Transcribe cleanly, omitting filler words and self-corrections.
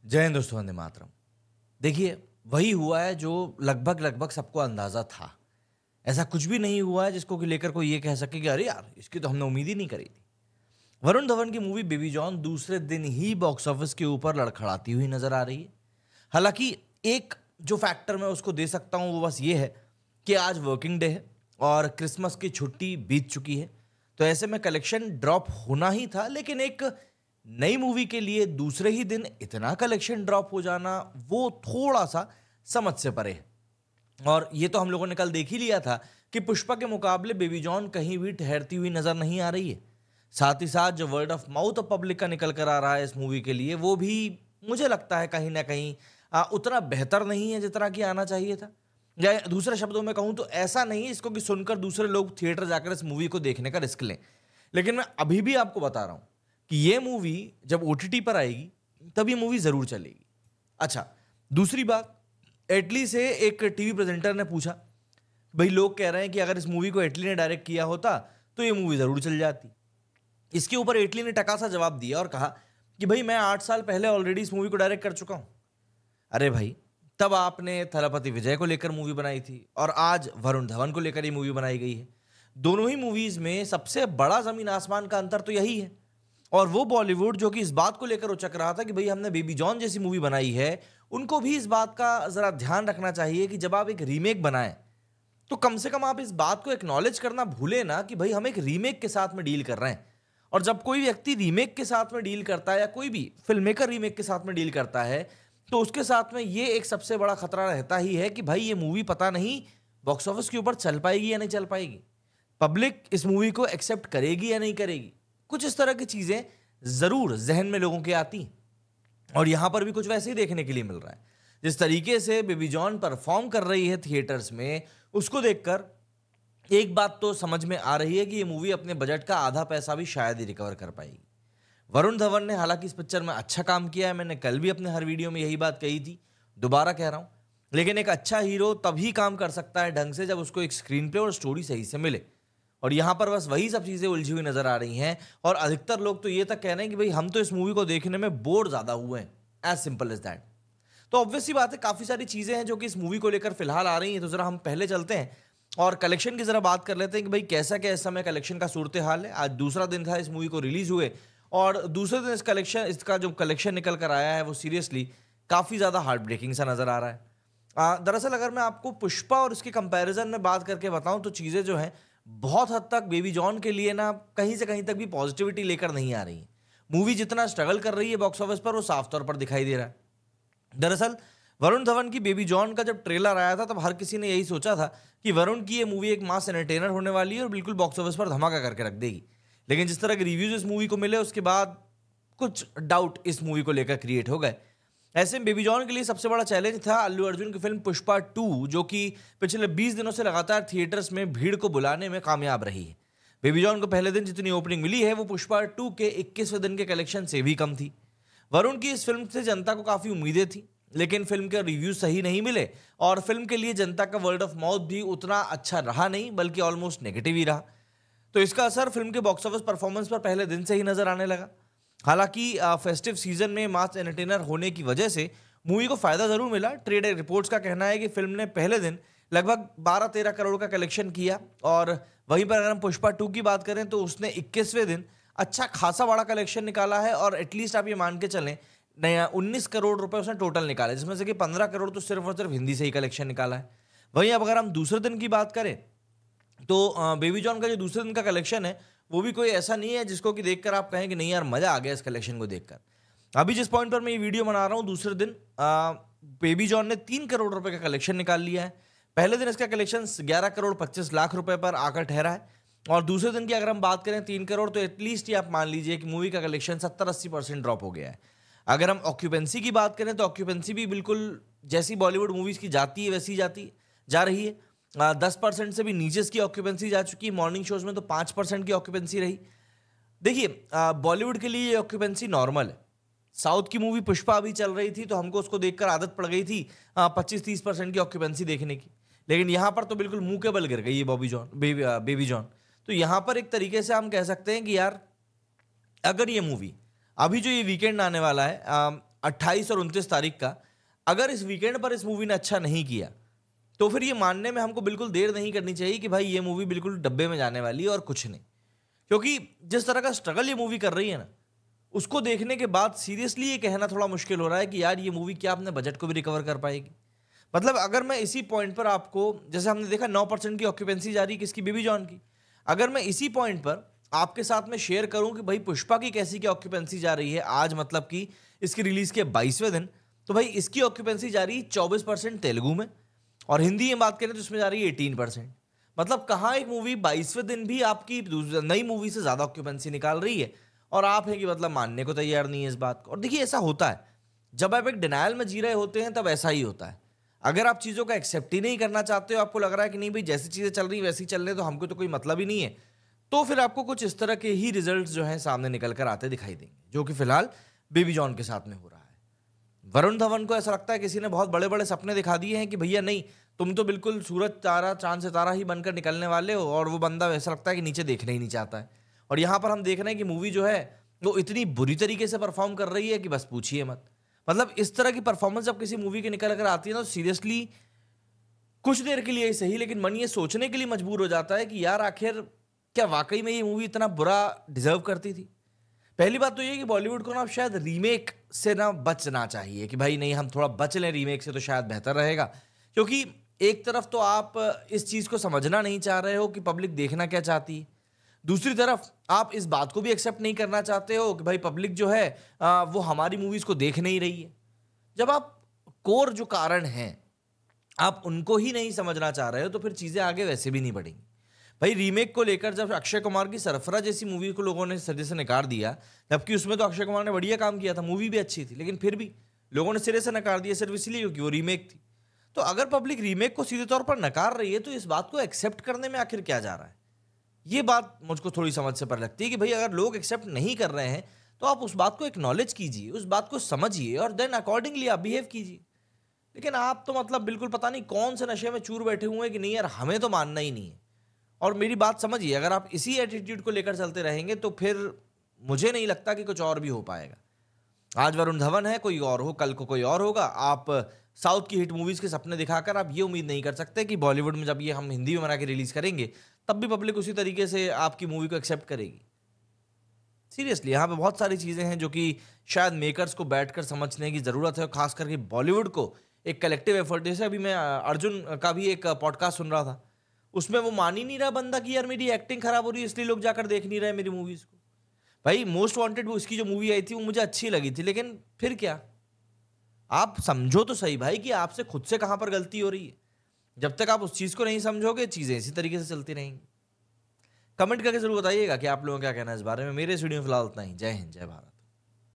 जय हिंद दोस्तों, वंदे मातरम। देखिए, वही हुआ है जो लगभग लगभग सबको अंदाजा था। ऐसा कुछ भी नहीं हुआ है जिसको कि लेकर कोई ये कह सके कि अरे यार, इसकी तो हमने उम्मीद ही नहीं करी थी। वरुण धवन की मूवी बेबी जॉन दूसरे दिन ही बॉक्स ऑफिस के ऊपर लड़खड़ाती हुई नजर आ रही है। हालांकि एक जो फैक्टर मैं उसको दे सकता हूं वो बस ये है कि आज वर्किंग डे है और क्रिसमस की छुट्टी बीत चुकी है। तो ऐसे में कलेक्शन ड्रॉप होना ही था, लेकिन एक नई मूवी के लिए दूसरे ही दिन इतना कलेक्शन ड्रॉप हो जाना वो थोड़ा सा समझ से परे है। और ये तो हम लोगों ने कल देख ही लिया था कि पुष्पा के मुकाबले बेबी जॉन कहीं भी ठहरती हुई नजर नहीं आ रही है। साथ ही साथ जो वर्ड ऑफ माउथ पब्लिक का निकल कर आ रहा है इस मूवी के लिए, वो भी मुझे लगता है कहीं ना कहीं उतना बेहतर नहीं है जितना कि आना चाहिए था। या दूसरे शब्दों में कहूं तो ऐसा नहीं है इसको कि सुनकर दूसरे लोग थिएटर जाकर इस मूवी को देखने का रिस्क लें। लेकिन मैं अभी भी आपको बता रहा हूं कि ये मूवी जब ओटीटी पर आएगी तब ये मूवी जरूर चलेगी। अच्छा, दूसरी बात, एटली से एक टीवी प्रेजेंटर ने पूछा, भाई लोग कह रहे हैं कि अगर इस मूवी को एटली ने डायरेक्ट किया होता तो ये मूवी जरूर चल जाती। इसके ऊपर एटली ने टका सा जवाब दिया और कहा कि भाई मैं 8 साल पहले ऑलरेडी इस मूवी को डायरेक्ट कर चुका हूं। अरे भाई, तब आपने थलपति विजय को लेकर मूवी बनाई थी और आज वरुण धवन को लेकर ये मूवी बनाई गई है। दोनों ही मूवीज में सबसे बड़ा जमीन आसमान का अंतर तो यही है। और वो बॉलीवुड जो कि इस बात को लेकर उचक रहा था कि भाई हमने बेबी जॉन जैसी मूवी बनाई है, उनको भी इस बात का जरा ध्यान रखना चाहिए कि जब आप एक रीमेक बनाएं तो कम से कम आप इस बात को एक्नॉलेज करना भूले ना कि भाई हम एक रीमेक के साथ में डील कर रहे हैं। और जब कोई व्यक्ति रीमेक के साथ में डील करता है या कोई भी फिल्म मेकर रीमेक के साथ में डील करता है, तो उसके साथ में ये एक सबसे बड़ा खतरा रहता ही है कि भाई ये मूवी पता नहीं बॉक्स ऑफिस के ऊपर चल पाएगी या नहीं चल पाएगी, पब्लिक इस मूवी को एक्सेप्ट करेगी या नहीं करेगी। कुछ इस तरह की चीजें जरूर जहन में लोगों के आती हैं। और यहां पर भी कुछ वैसे ही देखने के लिए मिल रहा है। जिस तरीके से बेबी जॉन परफॉर्म कर रही है थिएटर्स में, उसको देखकर एक बात तो समझ में आ रही है कि ये मूवी अपने बजट का आधा पैसा भी शायद ही रिकवर कर पाएगी। वरुण धवन ने हालांकि इस पिक्चर में अच्छा काम किया है, मैंने कल भी अपने हर वीडियो में यही बात कही थी, दोबारा कह रहा हूं। लेकिन एक अच्छा हीरो तभी काम कर सकता है ढंग से जब उसको एक स्क्रीन प्ले और स्टोरी सही से मिले। और यहां पर बस वही सब चीजें उलझी हुई नजर आ रही हैं। और अधिकतर लोग तो ये तक कह रहे हैं कि भाई हम तो इस मूवी को देखने में बोर ज्यादा हुए हैं। As simple as that. तो ऑब्वियस सी बात है, काफी सारी चीजें हैं जो कि इस मूवी को लेकर फिलहाल आ रही हैं। तो जरा हम पहले चलते हैं और कलेक्शन की जरा बात कर लेते हैं कि भाई कैसा क्या इस समय कलेक्शन का सूरत हाल है। आज दूसरा दिन था इस मूवी को रिलीज हुए और दूसरे दिन इसका जो कलेक्शन निकल कर आया है वो सीरियसली काफी ज्यादा हार्ट ब्रेकिंग सा नजर आ रहा है। दरअसल अगर मैं आपको पुष्पा और इसके कंपैरिजन में बात करके बताऊं तो चीजें जो हैं बहुत हद तक बेबी जॉन के लिए ना कहीं से कहीं तक भी पॉजिटिविटी लेकर नहीं आ रही है। मूवी जितना स्ट्रगल कर रही है बॉक्स ऑफिस पर वो साफ तौर पर दिखाई दे रहा है। दरअसल वरुण धवन की बेबी जॉन का जब ट्रेलर आया था तब हर किसी ने यही सोचा था कि वरुण की ये मूवी एक मास एंटरटेनर होने वाली है और बिल्कुल बॉक्स ऑफिस पर धमाका करके रख देगी। लेकिन जिस तरह के रिव्यूज इस मूवी को मिले उसके बाद कुछ डाउट इस मूवी को लेकर क्रिएट हो गए। ऐसे में बेबी जॉन के लिए सबसे बड़ा चैलेंज था अल्लू अर्जुन की फिल्म पुष्पा 2, जो कि पिछले 20 दिनों से लगातार थिएटर्स में भीड़ को बुलाने में कामयाब रही है। बेबी जॉन को पहले दिन जितनी ओपनिंग मिली है वो पुष्पा 2 के 21वें दिन के कलेक्शन से भी कम थी। वरुण की इस फिल्म से जनता को काफी उम्मीदें थी, लेकिन फिल्म के रिव्यू सही नहीं मिले और फिल्म के लिए जनता का वर्ड ऑफ माउथ भी उतना अच्छा रहा नहीं, बल्कि ऑलमोस्ट नेगेटिव ही रहा। तो इसका असर फिल्म के बॉक्स ऑफिस परफॉर्मेंस पर पहले दिन से ही नजर आने लगा। हालांकि फेस्टिव सीजन में मास एंटरटेनर होने की वजह से मूवी को फायदा जरूर मिला। ट्रेड रिपोर्ट्स का कहना है कि फिल्म ने पहले दिन लगभग 12-13 करोड़ का कलेक्शन किया और वहीं पर अगर हम पुष्पा 2 की बात करें तो उसने 21वें दिन अच्छा खासा बड़ा कलेक्शन निकाला है और एटलीस्ट आप ये मान के चलें नया 19 करोड़ रुपए उसने टोटल निकाले, जिसमें से कि 15 करोड़ तो सिर्फ और सिर्फ हिंदी से ही कलेक्शन निकाला है। वहीं अब अगर हम दूसरे दिन की बात करें तो बेबी जॉन का जो दूसरे दिन का कलेक्शन है वो भी कोई ऐसा नहीं है जिसको कि देखकर आप कहें कि नहीं यार मजा आ गया इस कलेक्शन को देखकर। अभी जिस पॉइंट पर मैं ये वीडियो बना रहा हूँ, दूसरे दिन बेबी जॉन ने 3 करोड़ रुपए का कलेक्शन निकाल लिया है। पहले दिन इसका कलेक्शन 11 करोड़ 25 लाख रुपए पर आकर ठहरा है और दूसरे दिन की अगर हम बात करें 3 करोड़, तो एटलीस्ट ये आप मान लीजिए कि मूवी का कलेक्शन 70-80% ड्रॉप हो गया है। अगर हम ऑक्यूपेंसी की बात करें तो ऑक्यूपेंसी भी बिल्कुल जैसी बॉलीवुड मूवीज की जाती है वैसी जा रही है। 10% से भी नीचे इसकी ऑक्यूपेंसी जा चुकी है। मॉर्निंग शोज में तो 5% की ऑक्यूपेंसी रही। देखिए, बॉलीवुड के लिए ये ऑक्यूपेंसी नॉर्मल है। साउथ की मूवी पुष्पा अभी चल रही थी तो हमको उसको देखकर आदत पड़ गई थी 25-30% की ऑक्यूपेंसी देखने की। लेकिन यहां पर तो बिल्कुल मुंह के बल गिर गई है बेबी जॉन। तो यहां पर एक तरीके से हम कह सकते हैं कि यार अगर ये मूवी अभी जो ये वीकेंड आने वाला है 28 और 29 तारीख का, अगर इस वीकेंड पर इस मूवी ने अच्छा नहीं किया तो फिर ये मानने में हमको बिल्कुल देर नहीं करनी चाहिए कि भाई ये मूवी बिल्कुल डब्बे में जाने वाली है और कुछ नहीं। क्योंकि जिस तरह का स्ट्रगल ये मूवी कर रही है ना, उसको देखने के बाद सीरियसली ये कहना थोड़ा मुश्किल हो रहा है कि यार ये मूवी क्या अपने बजट को भी रिकवर कर पाएगी। मतलब अगर मैं इसी पॉइंट पर आपको, जैसे हमने देखा 9% की ऑक्यूपेंसी जा रही है किसकी, बेबी जॉन की, अगर मैं इसी पॉइंट पर आपके साथ में शेयर करूं कि भाई पुष्पा की कैसी की ऑक्यूपेंसी जा रही है आज, मतलब कि इसकी रिलीज के 22वें दिन, तो भाई इसकी ऑक्यूपेंसी जा रही है 24% तेलुगु में, और हिंदी में बात करें तो इसमें जा रही है 18%। मतलब कहाँ एक मूवी 22वें दिन भी आपकी नई मूवी से ज्यादा ऑक्यूपेंसी निकाल रही है, और आप हैं कि मतलब मानने को तैयार नहीं है इस बात को। और देखिए ऐसा होता है, जब आप एक डिनायल में जी रहे होते हैं तब ऐसा ही होता है। अगर आप चीज़ों का एक्सेप्ट ही नहीं करना चाहते हो, आपको लग रहा है कि नहीं भाई जैसी चीज़ें चल रही वैसी चल रही, तो हमको तो कोई मतलब ही नहीं है, तो फिर आपको कुछ इस तरह के ही रिजल्ट्स जो हैं सामने निकल कर आते दिखाई देंगे, जो कि फिलहाल बेबी जॉन के साथ में हो रहा है। वरुण धवन को ऐसा लगता है किसी ने बहुत बड़े बड़े सपने दिखा दिए हैं कि भैया नहीं, तुम तो बिल्कुल सूरज तारा चांद सितारा ही बनकर निकलने वाले हो, और वो बंदा ऐसा लगता है कि नीचे देखना ही नहीं चाहता है। और यहाँ पर हम देख रहे हैं कि मूवी जो है वो इतनी बुरी तरीके से परफॉर्म कर रही है कि बस पूछिए मत। मतलब इस तरह की परफॉर्मेंस जब किसी मूवी की निकल कर आती है ना, तो सीरियसली कुछ देर के लिए ही सही, लेकिन मन ये सोचने के लिए मजबूर हो जाता है कि यार आखिर क्या वाकई में ये मूवी इतना बुरा डिजर्व करती थी। पहली बात तो ये कि बॉलीवुड को ना शायद रीमेक से ना बचना चाहिए, कि भाई नहीं हम थोड़ा बच लें रीमेक से तो शायद बेहतर रहेगा। क्योंकि एक तरफ तो आप इस चीज़ को समझना नहीं चाह रहे हो कि पब्लिक देखना क्या चाहती है, दूसरी तरफ आप इस बात को भी एक्सेप्ट नहीं करना चाहते हो कि भाई पब्लिक जो है वो हमारी मूवीज़ को देख नहीं रही है। जब आप कोर जो कारण हैं आप उनको ही नहीं समझना चाह रहे हो, तो फिर चीज़ें आगे वैसे भी नहीं बढ़ेंगी। भाई रीमेक को लेकर जब अक्षय कुमार की सरफरा जैसी मूवी को लोगों ने सिरे से नकार दिया, जबकि उसमें तो अक्षय कुमार ने बढ़िया काम किया था, मूवी भी अच्छी थी, लेकिन फिर भी लोगों ने सिरे से नकार दिया सिर्फ इसलिए क्योंकि वो रीमेक थी। तो अगर पब्लिक रीमेक को सीधे तौर पर नकार रही है तो इस बात को एक्सेप्ट करने में आखिर क्या जा रहा है? ये बात मुझको थोड़ी समझ से पर लगती है कि भाई अगर लोग एक्सेप्ट नहीं कर रहे हैं तो आप उस बात को एक्नॉलेज कीजिए, उस बात को समझिए और देन अकॉर्डिंगली आप बिहेव कीजिए। लेकिन आप तो मतलब बिल्कुल पता नहीं कौन से नशे में चूर बैठे हुए हैं कि नहीं यार हमें तो मानना ही नहीं है। और मेरी बात समझिए, अगर आप इसी एटीट्यूड को लेकर चलते रहेंगे तो फिर मुझे नहीं लगता कि कुछ और भी हो पाएगा। आज वरुण धवन है, कोई और हो, कल को कोई और होगा। आप साउथ की हिट मूवीज के सपने दिखाकर आप ये उम्मीद नहीं कर सकते कि बॉलीवुड में जब ये हम हिंदी में बना के रिलीज करेंगे तब भी पब्लिक उसी तरीके से आपकी मूवी को एक्सेप्ट करेगी। सीरियसली यहाँ पे बहुत सारी चीजें हैं जो कि शायद मेकर्स को बैठकर समझने की जरूरत है, और खास करके बॉलीवुड को एक कलेक्टिव एफर्ट। जैसे अभी मैं अर्जुन का भी एक पॉडकास्ट सुन रहा था, उसमें वो मान ही नहीं रहा बंदा कि यार मेरी एक्टिंग खराब हो रही है इसलिए लोग जाकर देख नहीं रहे मेरी मूवीज को। भाई मोस्ट वांटेड वो उसकी जो मूवी आई थी वो मुझे अच्छी लगी थी, लेकिन फिर क्या, आप समझो तो सही भाई कि आपसे खुद से कहां पर गलती हो रही है। जब तक आप उस चीज को नहीं समझोगे चीजें इसी तरीके से चलती रहेंगी। कमेंट करके जरूर बताइएगा कि आप लोगों का क्या कहना है इस बारे में। मेरे इस वीडियो में फिलहाल इतना ही। जय हिंद, जय भारत।